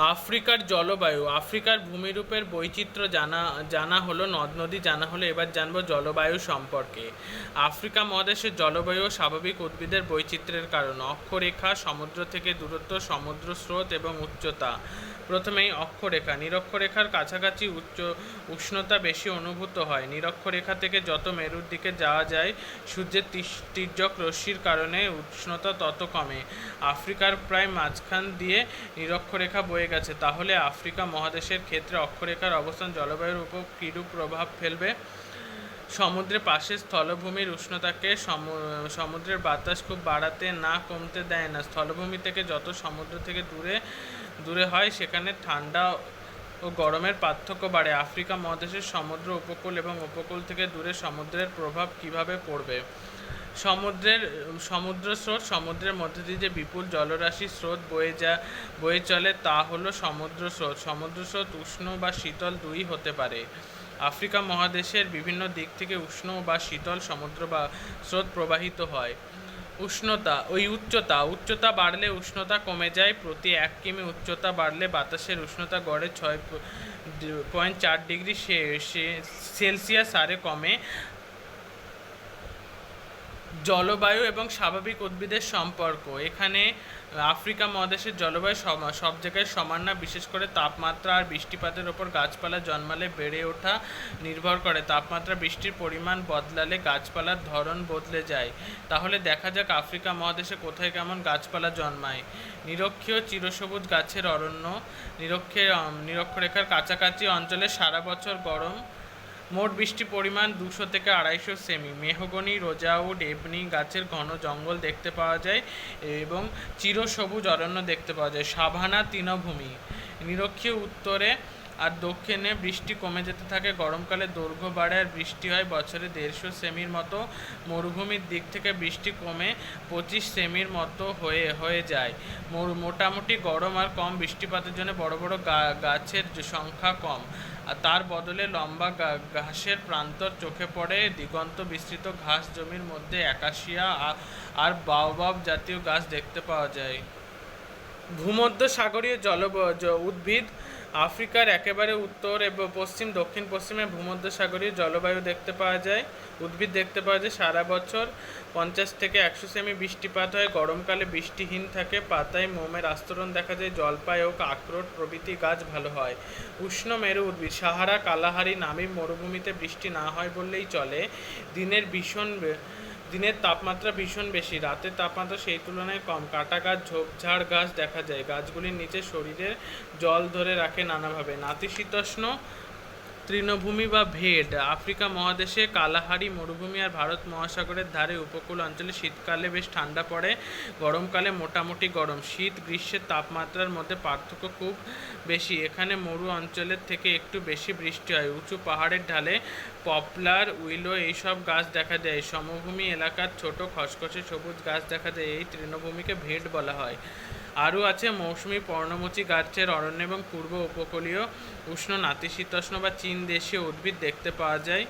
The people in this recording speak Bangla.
আফ্রিকার জলবায়ু। আফ্রিকার ভূমিরূপের বৈচিত্র্য জানা হলো, নদ নদী জানা হলো, এবার জানবো জলবায়ু সম্পর্কে। আফ্রিকা মহাদেশের জলবায়ু ও স্বাভাবিক উদ্ভিদের বৈচিত্র্যের কারণ। অক্ষরেখা, সমুদ্র থেকে দূরত্ব, সমুদ্র স্রোত এবং উচ্চতা। প্রথমেই অক্ষরেখা। নিরক্ষরেখার কাছাকাছি উষ্ণতা বেশি অনুভূত হয়। নিরক্ষরেখা থেকে যত মেরুর দিকে যাওয়া যায়, সূর্যের তির্যক রশ্মির কারণে উষ্ণতা তত কমে। আফ্রিকার প্রায় মাঝখান দিয়ে নিরক্ষরেখা বয়ে গেছে। তাহলে আফ্রিকা মহাদেশের ক্ষেত্রে অক্ষরেখার অবস্থান জলবায়ুর উপর কিরূপ প্রভাব ফেলবে? সমুদ্রের পাশে স্থলভূমির উষ্ণতাকে সমুদ্রের বাতাস খুব বাড়াতে না কমতে দেয় না। স্থলভূমি থেকে যত সমুদ্র থেকে দূরে দূরে হয়, সেখানে ঠান্ডা ও গরমের পার্থক্য বাড়ে। আফ্রিকা মহাদেশের সমুদ্র উপকূল এবং উপকূল থেকে দূরে সমুদ্রের প্রভাব কিভাবে পড়বে? সমুদ্র স্রোত। সমুদ্রের মধ্যে দিয়ে যে বিপুল জলরাশি স্রোত বয়ে চলে, তা হলো সমুদ্র স্রোত। সমুদ্র স্রোত উষ্ণ বা শীতল দুই হতে পারে। আফ্রিকা মহাদেশের বিভিন্ন দিক থেকে উষ্ণ বা শীতল সমুদ্র বা স্রোত প্রবাহিত হয়। উচ্চতা বাড়লে উষ্ণতা কমে যায়। প্রতি 1 কিমি উচ্চতা বাড়লে বাতাসের উষ্ণতা গড়ে 6.4 ডিগ্রি সেলসিয়াস হারে কমে। জলবায়ু এবং স্বাভাবিক উদ্ভিদের সম্পর্ক। এখানে আফ্রিকা মহাদেশের জলবায়ু সব জায়গায় সমান না। বিশেষ করে তাপমাত্রা আর বৃষ্টিপাতের ওপর গাছপালা জন্মালে বেড়ে ওঠা নির্ভর করে। তাপমাত্রা, বৃষ্টির পরিমাণ বদলালে গাছপালার ধরন বদলে যায়। তাহলে দেখা যাক আফ্রিকা মহাদেশে কোথায় কেমন গাছপালা জন্মায়। নিরক্ষীয় চিরসবুজ গাছের অরণ্য। নিরক্ষরেখার কাছাকাছি অঞ্চলে সারা বছর গরম। মোট বৃষ্টি পরিমাণ 200 থেকে 250 সেমি। মেহগনি, রোজাউড, এবনি গাছের ঘন জঙ্গল দেখতে পাওয়া যায় এবং চিরসবুজ অরণ্য দেখতে পাওয়া যায়। সাভানা তৃণভূমি। নিরক্ষীয় উত্তরে আর দক্ষিণে বৃষ্টি কমে যেতে থাকে। গরমকালে দৈর্ঘ্য বাড়ে আর বৃষ্টি হয় বছরে 150 সেমির মতো। মরুভূমির দিক থেকে বৃষ্টি কমে 25 সেমির মতো হয়ে যায়। মোটামুটি গরম আর কম বৃষ্টিপাতের জন্য বড় বড় গাছের সংখ্যা কম। আর তার বদলে লম্বা ঘাসের প্রান্তর চোখে পড়ে। দিগন্ত বিস্তৃত ঘাস জমির মধ্যে অ্যাকাশিয়া আর বাওবাব জাতীয় গাছ দেখতে পাওয়া যায়। ভূমধ্যসাগরীয় উদ্ভিদ। আফ্রিকার একেবারে উত্তর এবং দক্ষিণ পশ্চিমে ভূমধ্যসাগরীয় জলবায়ু দেখতে পাওয়া যায়। উদ্ভিদ দেখতে পাওয়া যায়। সারা বছর 50 থেকে 100 সেমি বৃষ্টিপাত হয়। গরমকালে বৃষ্টিহীন থাকে। পাতায় মোমের আস্তরণ দেখা যায়। জলপাই ও আখরোট প্রভৃতি গাছ ভালো হয়। উষ্ণ মেরু উদ্ভিদ। সাহারা, কালাহারি, নামিব মরুভূমিতে বৃষ্টি না হয় বললেই চলে। দিনের তাপমাত্রা ভীষণ বেশি, রাতের তাপমাত্রা সেই তুলনায় কম। কাটা গাছ, ঝোপঝাড় গাছ দেখা যায়। গাছগুলির নিচে শরীরের জল ধরে রাখে নানাভাবে। নাতিশীতোষ্ণ তৃণভূমি বা ভেড। আফ্রিকা মহাদেশে কালাহারি মরুভূমি আর ভারত মহাসাগরের ধারে উপকূল অঞ্চলে শীতকালে বেশ ঠান্ডা পড়ে, গরমকালে মোটামুটি গরম। শীত গ্রীষ্মের তাপমাত্রার মধ্যে পার্থক্য খুব বেশি। এখানে মরু অঞ্চলের থেকে একটু বেশি বৃষ্টি হয়। উঁচু পাহাড়ের ঢালে পপলার, উইলো এইসব গাছ দেখা যায়। সমভূমি এলাকার ছোট খসখসে সবুজ গাছ দেখা যায়। এই তৃণভূমিকে ভেড বলা হয়। আরও আছে মৌসুমি পর্ণমোচী গাছের অরণ্য এবং পূর্ব উপকূলীয় উষ্ণ নাতিশীতোষ্ণ বা চীন দেশীয় উদ্ভিদ দেখতে পাওয়া যায়।